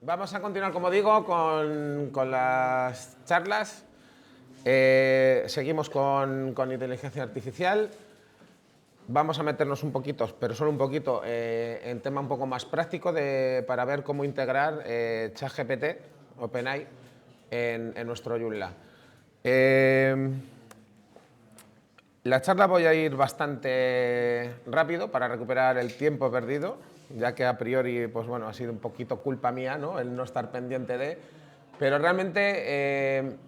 Vamos a continuar, como digo, con las charlas. Seguimos con inteligencia artificial. Vamos a meternos un poquito, pero solo un poquito, en tema un poco más práctico para ver cómo integrar ChatGPT, OpenAI, en nuestro Joomla. La charla voy a ir bastante rápido para recuperar el tiempo perdido, ya que a priori pues bueno, ha sido un poquito culpa mía, ¿no?, el no estar pendiente de... Pero realmente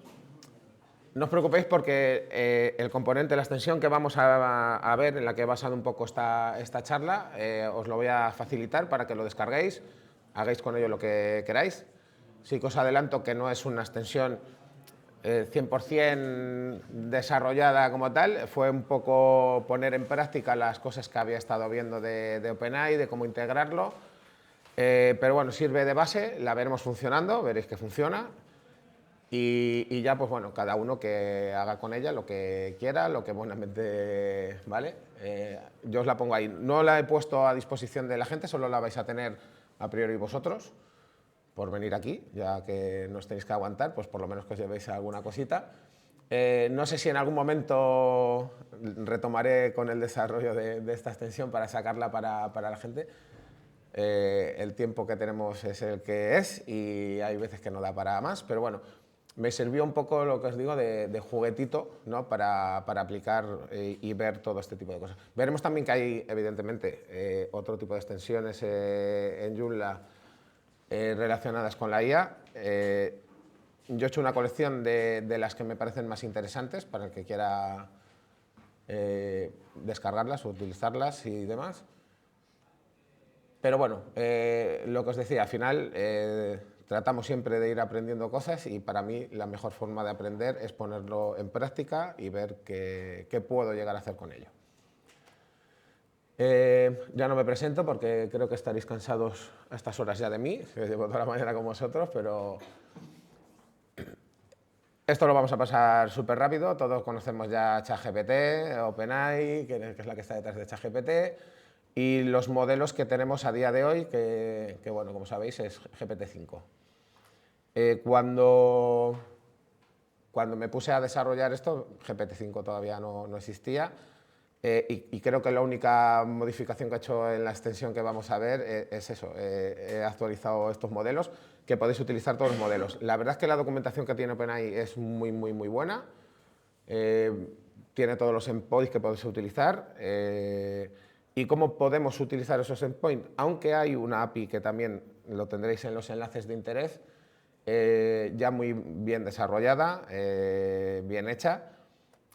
no os preocupéis porque el componente, la extensión que vamos a ver, en la que he basado un poco esta charla, os lo voy a facilitar para que lo descarguéis, hagáis con ello lo que queráis. Sí que os adelanto que no es una extensión 100% desarrollada como tal, fue un poco poner en práctica las cosas que había estado viendo de OpenAI, de cómo integrarlo, pero bueno, sirve de base, la veremos funcionando, veréis que funciona, y ya pues bueno, cada uno que haga con ella lo que quiera, lo que buenamente, ¿vale? Yo os la pongo ahí, no la he puesto a disposición de la gente, solo la vais a tener a priori vosotros, por venir aquí, ya que nos tenéis que aguantar, pues por lo menos que os llevéis alguna cosita. No sé si en algún momento retomaré con el desarrollo de esta extensión para sacarla para la gente. El tiempo que tenemos es el que es y hay veces que no da para más, pero bueno, me sirvió un poco lo que os digo de juguetito, ¿no?, para aplicar y ver todo este tipo de cosas. Veremos también que hay, evidentemente, otro tipo de extensiones en Joomla relacionadas con la IA. Yo he hecho una colección de las que me parecen más interesantes para el que quiera descargarlas o utilizarlas y demás. Pero bueno, lo que os decía, al final tratamos siempre de ir aprendiendo cosas y para mí la mejor forma de aprender es ponerlo en práctica y ver qué puedo llegar a hacer con ello. Ya no me presento porque creo que estaréis cansados a estas horas ya de mí, que llevo toda la mañana con vosotros, pero esto lo vamos a pasar súper rápido. Todos conocemos ya ChatGPT, OpenAI, que es la que está detrás de ChatGPT, y los modelos que tenemos a día de hoy, que bueno, como sabéis, es GPT-5. Cuando me puse a desarrollar esto, GPT-5 todavía no existía, y creo que la única modificación que he hecho en la extensión que vamos a ver es eso, he actualizado estos modelos, que podéis utilizar todos los modelos. La verdad es que la documentación que tiene OpenAI es muy buena, tiene todos los endpoints que podéis utilizar, y cómo podemos utilizar esos endpoints, aunque hay una API que también lo tendréis en los enlaces de interés, ya muy bien desarrollada, bien hecha,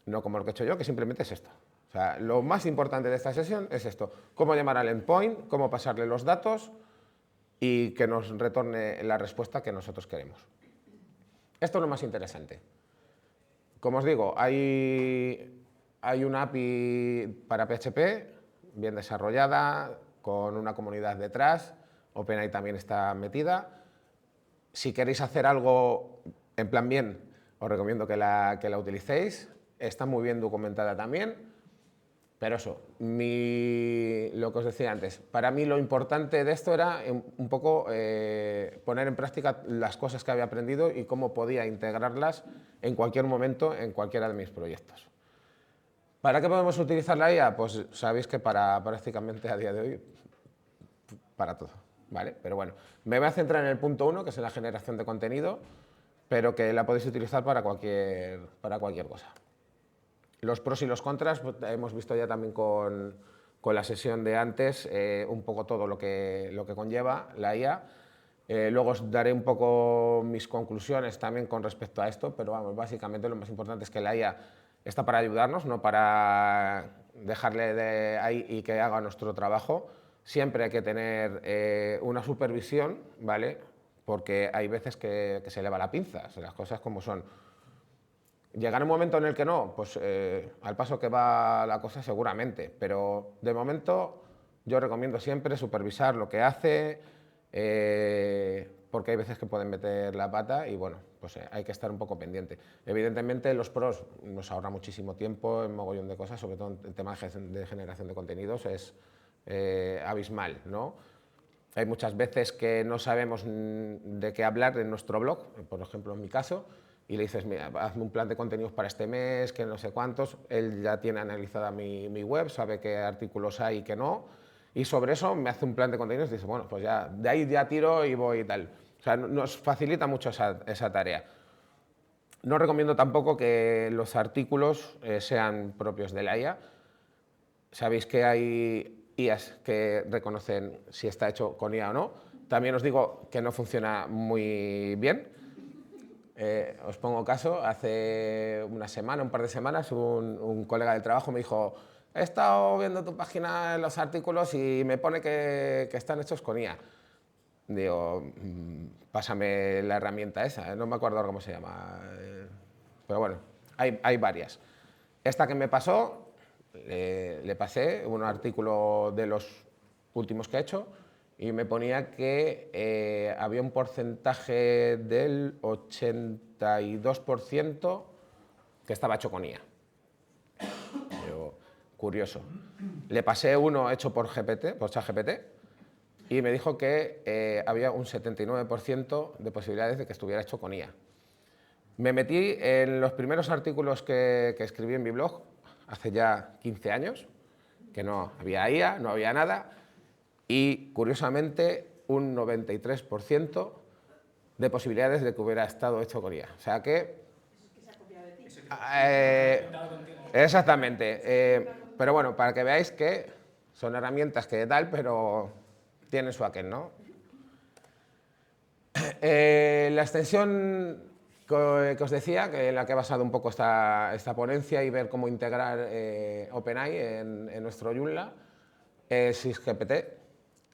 no como lo que he hecho yo, que simplemente es esto. O sea, lo más importante de esta sesión es esto: cómo llamar al endpoint, cómo pasarle los datos y que nos retorne la respuesta que nosotros queremos. Esto es lo más interesante. Como os digo, hay una API para PHP bien desarrollada, con una comunidad detrás, OpenAI también está metida. Si queréis hacer algo en plan bien, os recomiendo que la utilicéis. Está muy bien documentada también. Pero eso, lo que os decía antes, para mí lo importante de esto era un poco poner en práctica las cosas que había aprendido y cómo podía integrarlas en cualquier momento en cualquiera de mis proyectos. ¿Para qué podemos utilizar la IA? Pues sabéis que para prácticamente a día de hoy, para todo, ¿vale? Pero bueno, me voy a centrar en el punto 1, que es en la generación de contenido, pero que la podéis utilizar para cualquier cosa. Los pros y los contras, pues, hemos visto ya también con la sesión de antes un poco todo lo que conlleva la IA. Luego os daré un poco mis conclusiones también con respecto a esto, pero vamos, básicamente lo más importante es que la IA está para ayudarnos, no para dejarle ahí y que haga nuestro trabajo. Siempre hay que tener una supervisión, ¿vale? Porque hay veces que se eleva la pinza, las cosas como son. ¿Llegará un momento en el que no? Pues al paso que va la cosa seguramente, pero de momento yo recomiendo siempre supervisar lo que hace, porque hay veces que pueden meter la pata y bueno, pues hay que estar un poco pendiente. Evidentemente los pros nos ahorra muchísimo tiempo en mogollón de cosas, sobre todo en el tema de generación de contenidos es abismal, ¿no? Hay muchas veces que no sabemos de qué hablar en nuestro blog, por ejemplo en mi caso, y le dices, mira, hazme un plan de contenidos para este mes, que no sé cuántos, él ya tiene analizada mi web, sabe qué artículos hay y qué no, y sobre eso me hace un plan de contenidos y dice, bueno, pues ya, de ahí ya tiro y voy y tal. O sea, nos facilita mucho esa tarea. No recomiendo tampoco que los artículos sean propios de la IA. Sabéis que hay IAs que reconocen si está hecho con IA o no. También os digo que no funciona muy bien. Os pongo caso, hace una semana, un par de semanas, un colega del trabajo me dijo, he estado viendo tu página en los artículos y me pone que están hechos con IA. Digo, pásame la herramienta esa, no me acuerdo ahora cómo se llama, pero bueno, hay varias. Esta que me pasó, le pasé un artículo de los últimos que he hecho y me ponía que había un porcentaje del 82% que estaba hecho con IA. Digo, curioso. Le pasé uno hecho por ChatGPT, y me dijo que había un 79% de posibilidades de que estuviera hecho con IA. Me metí en los primeros artículos que escribí en mi blog, hace ya 15 años, que no había IA, no había nada, y curiosamente un 93% de posibilidades de que hubiera estado hecho con IA. O sea que... exactamente. Pero bueno, para que veáis que son herramientas que tal, pero tienen su aquel, ¿no? La extensión que os decía, en la que he basado un poco esta ponencia y ver cómo integrar OpenAI en nuestro Joomla, es SysGPT,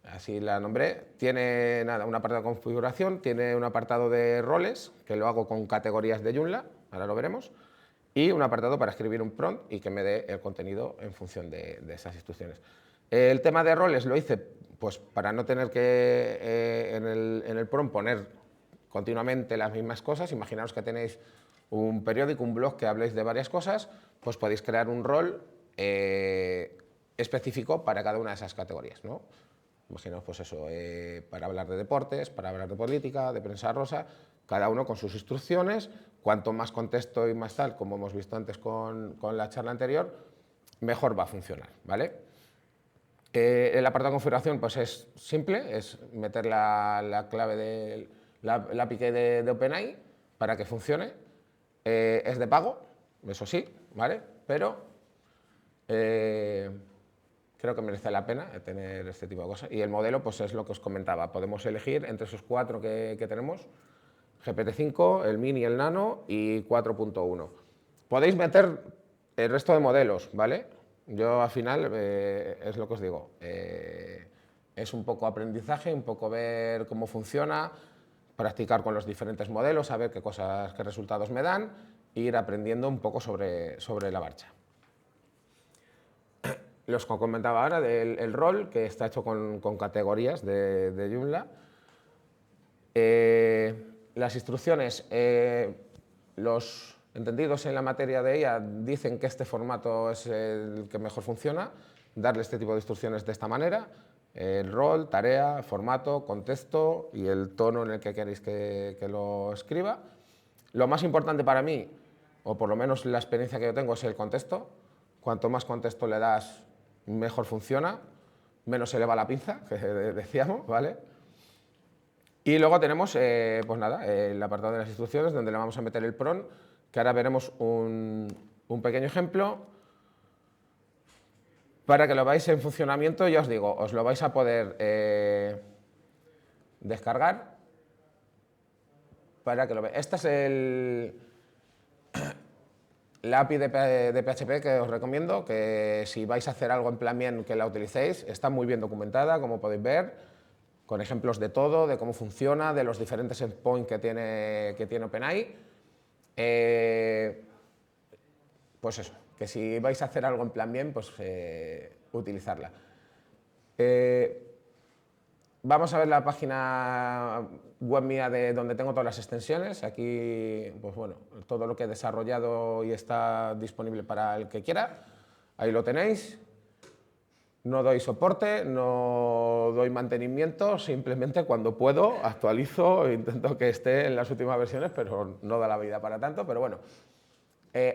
así la nombré. Tiene un apartado de configuración, tiene un apartado de roles, que lo hago con categorías de Joomla, ahora lo veremos, y un apartado para escribir un prompt y que me dé el contenido en función de esas instrucciones. El tema de roles lo hice pues, para no tener que en el prompt poner continuamente las mismas cosas. Imaginaos que tenéis un periódico, un blog que habléis de varias cosas, pues podéis crear un rol específico para cada una de esas categorías, ¿no? Imaginaos pues eso, para hablar de deportes, para hablar de política, de prensa rosa, cada uno con sus instrucciones. Cuanto más contexto y más tal, como hemos visto antes con la charla anterior, mejor va a funcionar, ¿vale? El apartado de configuración pues es simple, es meter la clave de la API de OpenAI para que funcione. Es de pago, eso sí, ¿vale? Pero creo que merece la pena tener este tipo de cosas. Y el modelo pues es lo que os comentaba, podemos elegir entre esos 4 que tenemos, GPT-5, el Mini, el Nano y 4.1. Podéis meter el resto de modelos, ¿vale? Yo al final, es lo que os digo, es un poco aprendizaje, un poco ver cómo funciona, practicar con los diferentes modelos, saber qué resultados me dan e ir aprendiendo un poco sobre la marcha. Los que comentaba ahora del rol, que está hecho con categorías de Joomla. Las instrucciones, los entendidos en la materia de ella dicen que este formato es el que mejor funciona, darle este tipo de instrucciones de esta manera, el rol, tarea, formato, contexto y el tono en el que queréis que lo escriba. Lo más importante para mí, o por lo menos la experiencia que yo tengo, es el contexto. Cuanto más contexto le das, mejor funciona, menos se le va la pinza, que decíamos, ¿vale? Y luego tenemos, pues nada, el apartado de las instrucciones, donde le vamos a meter el prompt, que ahora veremos un pequeño ejemplo. Para que lo veáis en funcionamiento, ya os digo, os lo vais a poder descargar. Para que lo veáis. Esta es la API de PHP que os recomiendo, que si vais a hacer algo en plan bien, que la utilicéis. Está muy bien documentada, como podéis ver, con ejemplos de todo, de cómo funciona, de los diferentes endpoints que tiene OpenAI. Pues eso, que si vais a hacer algo en plan bien, pues utilizarla. Vamos a ver la página web mía de donde tengo todas las extensiones. Aquí, pues bueno, todo lo que he desarrollado y está disponible para el que quiera. Ahí lo tenéis. no doy soporte, no doy mantenimiento, simplemente cuando puedo actualizo, intento que esté en las últimas versiones, pero no da la vida para tanto, pero bueno,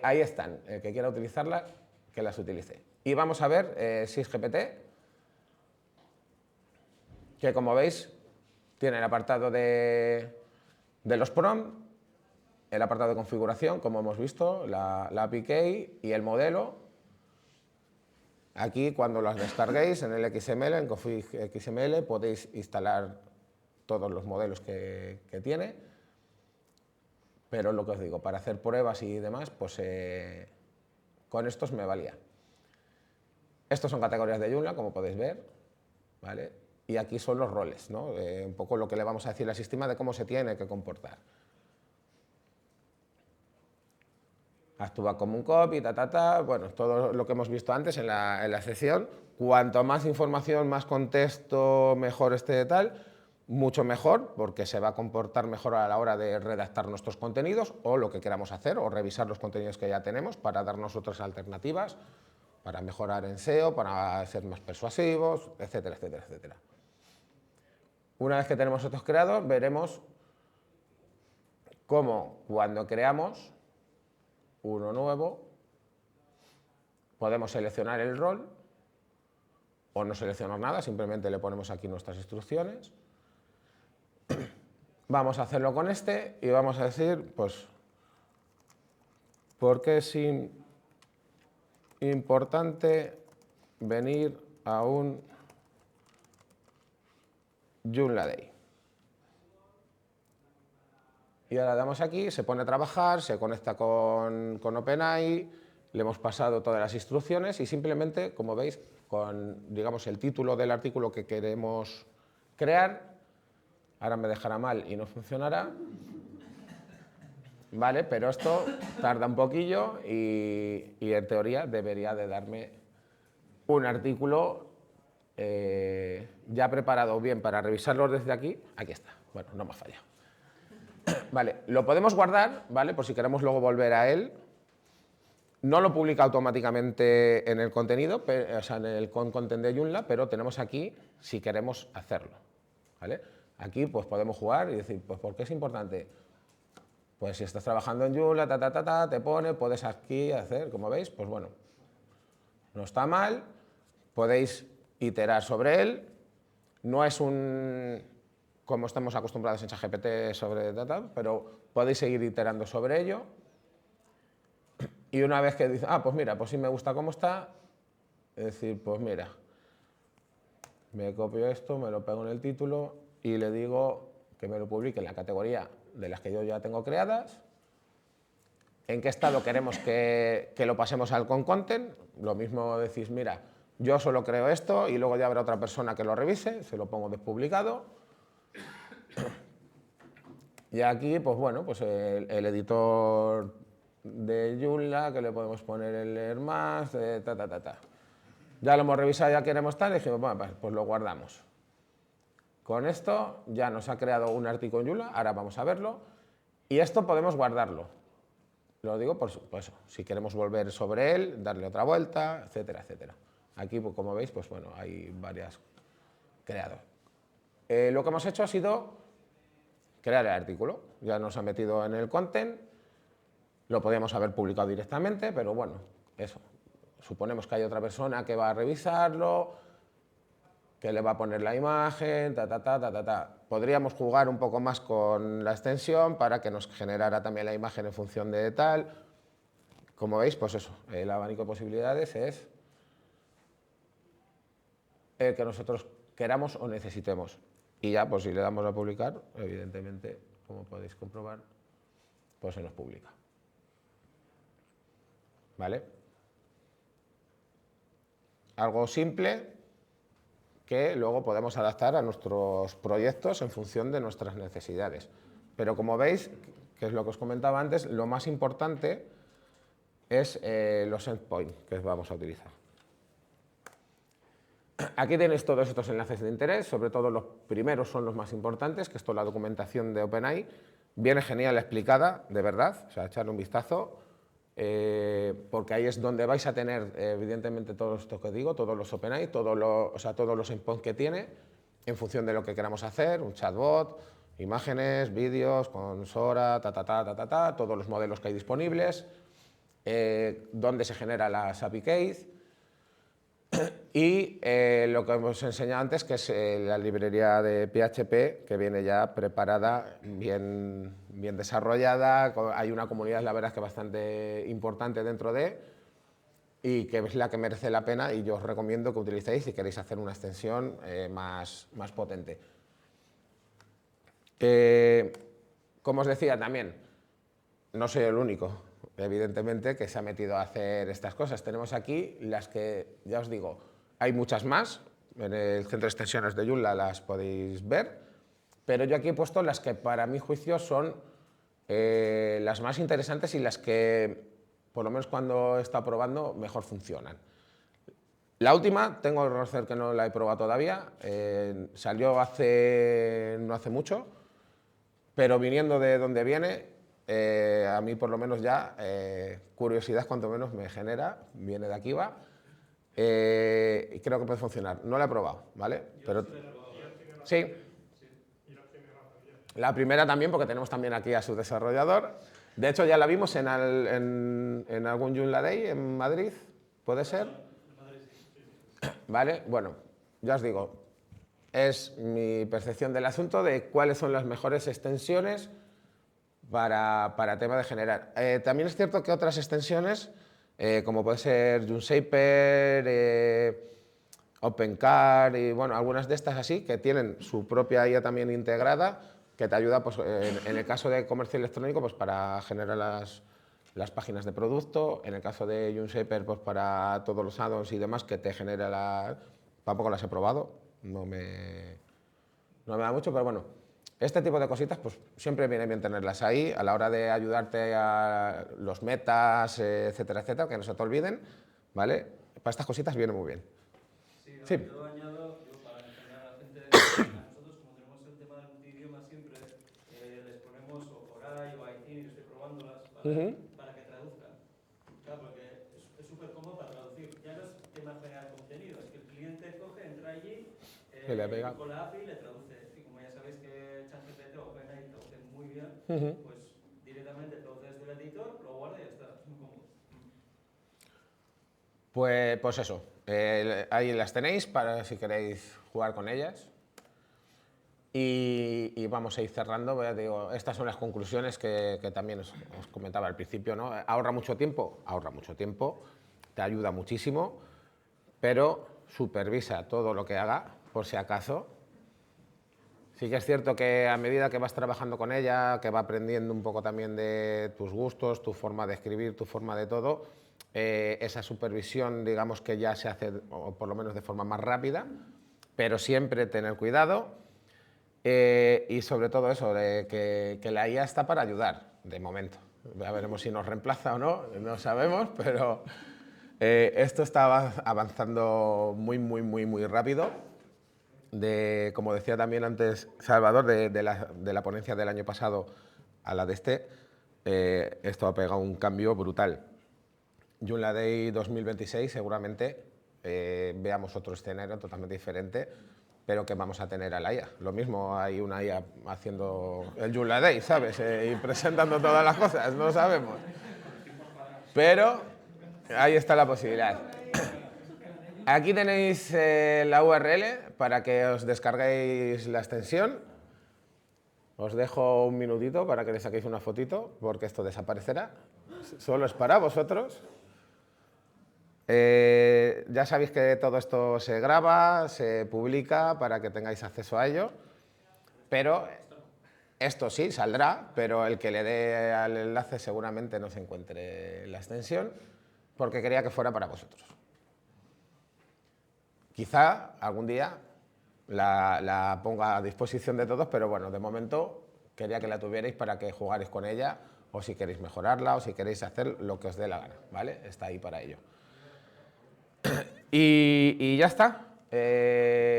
ahí están. El que quiera utilizarlas, que las utilice. Y vamos a ver SysGPT, que como veis tiene el apartado de los prompts, el apartado de configuración, como hemos visto, la API Key y el modelo. Aquí, cuando las descarguéis en el XML, en config XML, podéis instalar todos los modelos que tiene. Pero lo que os digo, para hacer pruebas y demás, pues con estos me valía. Estos son categorías de Joomla, como podéis ver, ¿vale? Y aquí son los roles, ¿no? Un poco lo que le vamos a decir al sistema de cómo se tiene que comportar. Actúa como un copy, bueno, todo lo que hemos visto antes en la sesión. Cuanto más información, más contexto, mejor esté tal, mucho mejor, porque se va a comportar mejor a la hora de redactar nuestros contenidos o lo que queramos hacer, o revisar los contenidos que ya tenemos para darnos otras alternativas, para mejorar en SEO, para ser más persuasivos, etcétera, etcétera, etcétera. Una vez que tenemos estos creados, veremos cómo cuando creamos uno nuevo, podemos seleccionar el rol o no seleccionar nada, simplemente le ponemos aquí nuestras instrucciones. Vamos a hacerlo con este y vamos a decir, pues, ¿por qué es importante venir a un Joomla Day? Y ahora damos aquí, se pone a trabajar, se conecta con OpenAI, le hemos pasado todas las instrucciones y simplemente, como veis, con digamos, el título del artículo que queremos crear, ahora me dejará mal y no funcionará, ¿vale? Pero esto tarda un poquillo y en teoría debería de darme un artículo ya preparado bien para revisarlo desde aquí. Aquí está, bueno, no me ha fallado. Vale, lo podemos guardar, ¿vale? Por si queremos luego volver a él. No lo publica automáticamente en el contenido, o sea, en el content de Joomla, pero tenemos aquí si queremos hacerlo, ¿vale? Aquí pues podemos jugar y decir, pues ¿por qué es importante? Pues si estás trabajando en Joomla, te pone, puedes aquí hacer, como veis, pues bueno, no está mal, podéis iterar sobre él, no es como estamos acostumbrados en ChatGPT sobre data, pero podéis seguir iterando sobre ello. Y una vez que dice, pues mira, pues sí me gusta cómo está, es decir, pues mira, me copio esto, me lo pego en el título y le digo que me lo publique en la categoría de las que yo ya tengo creadas. ¿En qué estado queremos que lo pasemos al content? Lo mismo decís, mira, yo solo creo esto y luego ya habrá otra persona que lo revise, se lo pongo despublicado. Y aquí, pues bueno, pues el editor de Joomla, que le podemos poner el leer más, Ya lo hemos revisado, ya queremos tal, y dijimos, bueno, pues lo guardamos. Con esto ya nos ha creado un artículo en Joomla, ahora vamos a verlo, y esto podemos guardarlo. Lo digo por eso, si queremos volver sobre él, darle otra vuelta, etcétera, etcétera. Aquí, pues, como veis, pues bueno, hay varias creadas. Lo que hemos hecho ha sido crear el artículo. Ya nos ha metido en el content, lo podíamos haber publicado directamente, pero bueno, eso. Suponemos que hay otra persona que va a revisarlo, que le va a poner la imagen, Podríamos jugar un poco más con la extensión para que nos generara también la imagen en función de tal. Como veis, pues eso, el abanico de posibilidades es el que nosotros queramos o necesitemos. Y ya, pues si le damos a publicar, evidentemente, como podéis comprobar, pues se nos publica. ¿Vale? Algo simple que luego podemos adaptar a nuestros proyectos en función de nuestras necesidades. Pero como veis, que es lo que os comentaba antes, lo más importante es los endpoints que vamos a utilizar. Aquí tenéis todos estos enlaces de interés, sobre todo los primeros son los más importantes, que esto es la documentación de OpenAI. Viene genial explicada, de verdad, o sea, echarle un vistazo. porque ahí es donde vais a tener, evidentemente, todo esto que digo, todos los OpenAI, todos los endpoints que tiene, en función de lo que queramos hacer, un chatbot, imágenes, vídeos, con Sora, todos los modelos que hay disponibles, dónde se generan las API keys y lo que hemos enseñado antes, que es la librería de PHP, que viene ya preparada, bien desarrollada. Hay una comunidad, la verdad, que bastante importante dentro de, y que es la que merece la pena, y yo os recomiendo que utilicéis si queréis hacer una extensión más potente. Como os decía también, no soy el único, evidentemente, que se ha metido a hacer estas cosas. Tenemos aquí las que, ya os digo, hay muchas más. En el centro de extensiones de Joomla las podéis ver, pero yo aquí he puesto las que para mi juicio son las más interesantes y las que, por lo menos cuando he estado probando, mejor funcionan. La última, tengo que reconocer que no la he probado todavía, salió no hace mucho, pero viniendo de donde viene, a mí por lo menos ya curiosidad cuanto menos me genera, viene de Akiva, y creo que puede funcionar. No la he probado, ¿vale? Pero sí. La primera también, porque tenemos también aquí a su desarrollador. De hecho, ya la vimos en algún Joomla Day en Madrid, ¿puede ser? ¿Vale? Bueno, ya os digo, es mi percepción del asunto de cuáles son las mejores extensiones para tema de generar. También es cierto que otras extensiones, como puede ser JuneShaper, OpenCart y bueno, algunas de estas así, que tienen su propia IA también integrada, que te ayuda, pues, en el caso de comercio electrónico, pues para generar las páginas de producto, en el caso de JuneShaper, pues para todos los add-ons y demás que te genera Tampoco las he probado, no me da mucho, pero bueno, este tipo de cositas pues siempre viene bien tenerlas ahí a la hora de ayudarte a los metas, etcétera, etcétera, que no se te olviden, ¿vale? Para estas cositas viene muy bien. Sí, Sí. yo añado, para entender a la gente, a nosotros como tenemos el tema del multidioma siempre, les ponemos o Coray o Aitin, y estoy probándolas, ¿vale? Para que traduzcan. Claro, porque es súper cómodo para traducir. Ya no es tema de generar contenido, es que el cliente coge, entra allí, y con la API le traduce. Y como ya sabéis que ChatGPT o OpenAI traduce muy bien, pues directamente traduce desde el editor, lo guarda y ya está, es muy cómodo. Pues eso, ahí las tenéis para si queréis jugar con ellas. Y vamos a ir cerrando. Digo, estas son las conclusiones que también os comentaba al principio, ¿no? Ahorra mucho tiempo, te ayuda muchísimo, pero supervisa todo lo que haga, por si acaso. Sí que es cierto que a medida que vas trabajando con ella, que va aprendiendo un poco también de tus gustos, tu forma de escribir, tu forma de todo, esa supervisión, digamos que ya se hace, o por lo menos de forma más rápida, pero siempre tener cuidado. Y sobre todo eso, de que la IA está para ayudar, de momento. Ya veremos si nos reemplaza o no, no sabemos, pero esto está avanzando muy rápido. Como decía también antes Salvador, de la ponencia del año pasado a la de esto ha pegado un cambio brutal. Joomla Day 2026 seguramente veamos otro escenario totalmente diferente, pero que vamos a tener a la IA. Lo mismo, hay una IA haciendo el Joomla Day, ¿sabes? Y presentando todas las cosas, no sabemos. Pero ahí está la posibilidad. Aquí tenéis la URL para que os descarguéis la extensión. Os dejo un minutito para que le saquéis una fotito, porque esto desaparecerá. Solo es para vosotros. Ya sabéis que todo esto se graba, se publica para que tengáis acceso a ello, pero esto sí saldrá, pero el que le dé al enlace seguramente no se encuentre la extensión, porque quería que fuera para vosotros. Quizá algún día la ponga a disposición de todos, pero bueno, de momento quería que la tuvierais para que jugarais con ella, o si queréis mejorarla, o si queréis hacer lo que os dé la gana, ¿vale? Está ahí para ello. Y ya está.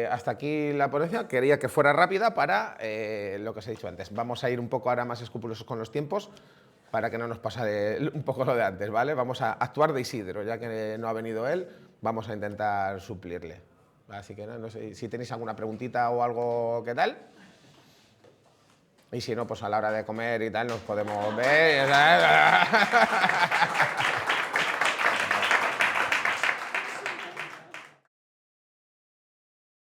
Hasta aquí la ponencia. Quería que fuera rápida para lo que os he dicho antes. Vamos a ir un poco ahora más escrupulosos con los tiempos para que no nos pase un poco lo de antes, ¿vale? Vamos a actuar de Isidro, ya que no ha venido él, vamos a intentar suplirle. Así que no sé si tenéis alguna preguntita o algo que tal. Y si no, pues a la hora de comer y tal nos podemos ver.